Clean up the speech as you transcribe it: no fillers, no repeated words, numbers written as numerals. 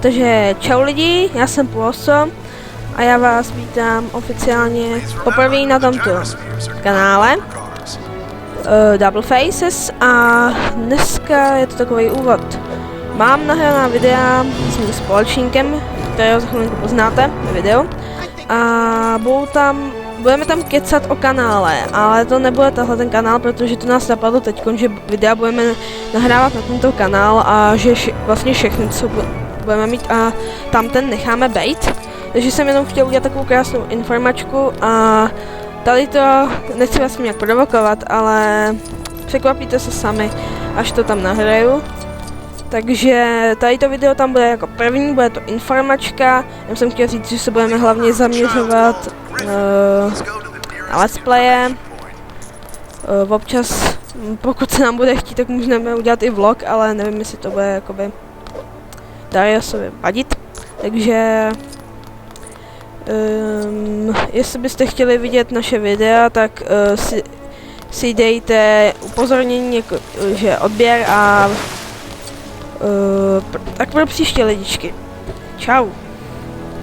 Takže čau lidi, já jsem Poloso a já vás vítám oficiálně poprvé na tomto kanále Double Faces a dneska je to takový úvod. Mám nahraná videa s mým společníkem, kterého za chvilinku poznáte ve videu, a budeme tam kecat o kanále, ale to nebude tahle ten kanál, protože to nás napadlo teď, že videa budeme nahrávat na tento kanál a že vlastně všechny, co budeme mít, a tam ten necháme bejt. Takže jsem jenom chtěl udělat takovou krásnou informačku a tady to nechci vás nějak provokovat, ale překvapíte se sami, až to tam nahraju. Takže tady to video tam bude jako první, bude to informačka. Já jsem chtěl říct, že se budeme hlavně zaměřovat na let's playe. Občas, pokud se nám bude chtít, tak můžeme udělat i vlog, ale nevím, jestli to bude jakoby Dariosovi vadit. Takže jestli byste chtěli vidět naše videa, tak si dejte upozornění, jako, že odběr, a tak pro příště lidičky. Čau.